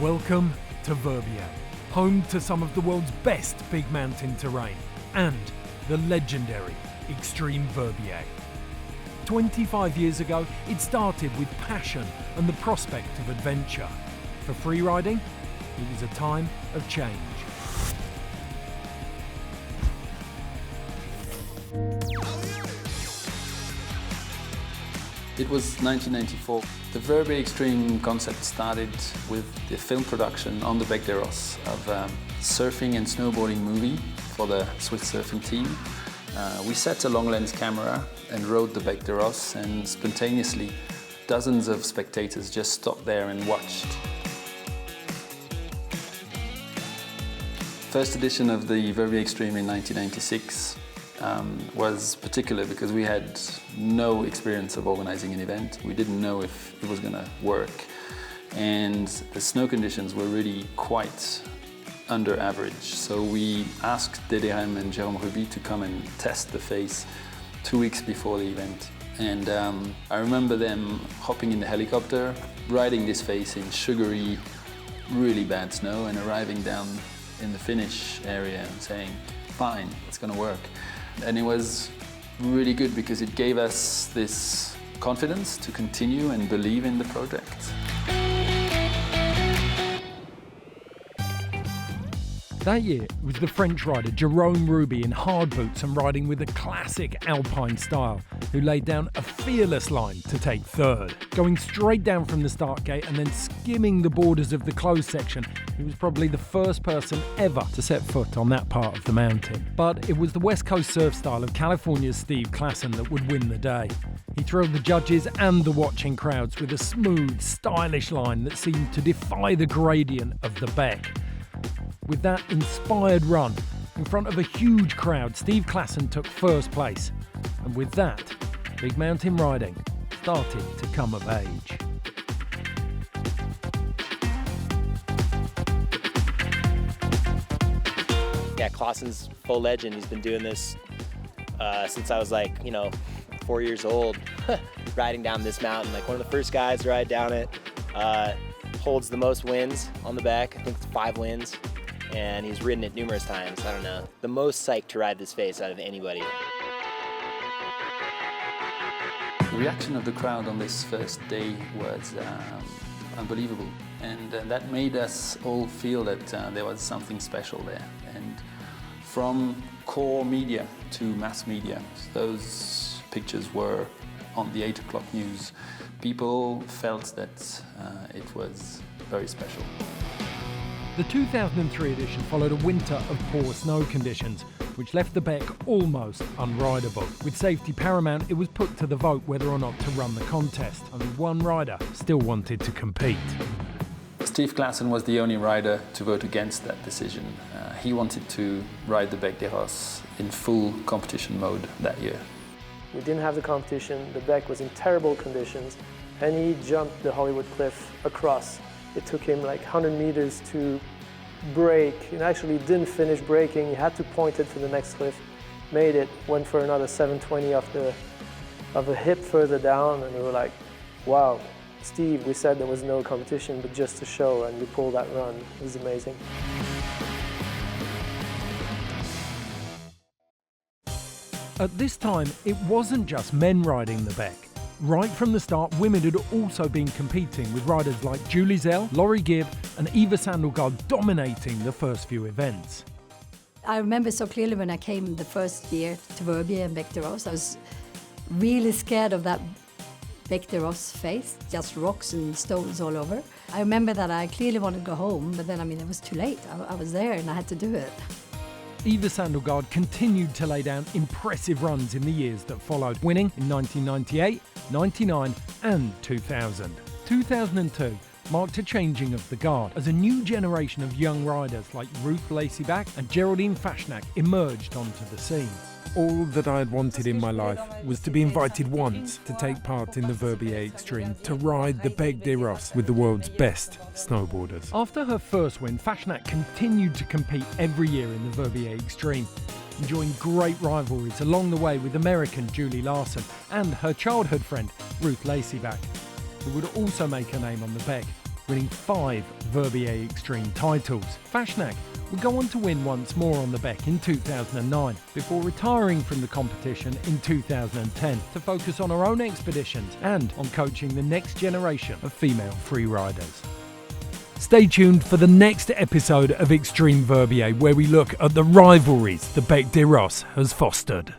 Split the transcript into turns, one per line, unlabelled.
Welcome to Verbier, home to some of the world's best big mountain terrain and the legendary Xtreme Verbier. 25 years ago, it started with passion and the prospect of adventure. For freeriding, it was a time of change.
It was 1994. The Verbier Xtreme concept started with the film production on the Bec des Rosses of a surfing and snowboarding movie for the Swiss surfing team. We set a long lens camera and rode the Bec des Rosses, and spontaneously dozens of spectators just stopped there and watched. First edition of the Verbier Xtreme in 1996 was particular because we had no experience of organizing an event. We didn't know if it was going to work, and the snow conditions were really quite under average. So we asked Xtreme and Xtreme Verbier to come and test the face 2 weeks before the event. And I remember them hopping in the helicopter, riding this face in sugary, really bad snow, and arriving down in the finish area and saying, fine, it's going to work. And it was really good because it gave us this confidence to continue and believe in the project.
That year, it was the French rider Jérôme Ruby in hard boots and riding with a classic alpine style, who laid down a fearless line to take third. Going straight down from the start gate and then skimming the borders of the closed section, he was probably the first person ever to set foot on that part of the mountain. But it was the West Coast surf style of California's Steve Clausen that would win the day. He thrilled the judges and the watching crowds with a smooth, stylish line that seemed to defy the gradient of the Bec. With that inspired run, in front of a huge crowd, Steve Clausen took first place. And with that, big mountain riding started to come of age.
Yeah, Clausen's full legend. He's been doing this since I was 4 years old, riding down this mountain. Like one of the first guys to ride down it. Holds the most wins on the Bec. I think it's 5 wins. And he's ridden it numerous times. I don't know. The most psyched to ride this face out of anybody.
The reaction of the crowd on this first day was unbelievable. And that made us all feel that there was something special there. And from core media to mass media, those pictures were on the 8 o'clock news. People felt that it was very special.
The 2003 edition followed a winter of poor snow conditions, which left the Bec almost unrideable. With safety paramount, it was put to the vote whether or not to run the contest. Only one rider still wanted to compete.
Steve Clausen was the only rider to vote against that decision. He wanted to ride the Bec des Rosses in full competition mode that year.
We didn't have the competition, the Bec was in terrible conditions, and he jumped the Hollywood cliff across. It took him like 100 meters to brake. He actually didn't finish braking. He had to point it to the next cliff. Made it, went for another 720 of a hip further down, and we were like, wow, Steve, we said there was no competition, but just to show, and you pulled that run. It was amazing.
At this time, it wasn't just men riding the Bec. Right from the start, women had also been competing, with riders like Julie Zell, Laurie Gibb and Eva Sandelgaard dominating the first few events.
I remember so clearly when I came the first year to Verbier and Bec des Rosses, I was really scared of that Bec des Rosses face, just rocks and stones all over. I remember that I clearly wanted to go home, but then it was too late. I was there and I had to do it.
Eva Sandelgaard continued to lay down impressive runs in the years that followed, winning in 1998, 99 and 2000. 2002 marked a changing of the guard as a new generation of young riders like Ruth Laceyback and Geraldine Fashnack emerged onto the scene. All that I had wanted in my life was to be invited once to take part in the Verbier Xtreme, to ride the Bec des Rosses with the world's best snowboarders. After her first win, Fashnack continued to compete every year in the Verbier Xtreme, enjoying great rivalries along the way with American Julie Larson and her childhood friend Ruth Laceyback, who would also make her name on the Bec winning 5 Verbier Xtreme titles. Faschnack would go on to win once more on the Beck in 2009, before retiring from the competition in 2010 to focus on her own expeditions and on coaching the next generation of female freeriders. Stay tuned for the next episode of Xtreme Verbier, where we look at the rivalries the Bec des Rosses has fostered.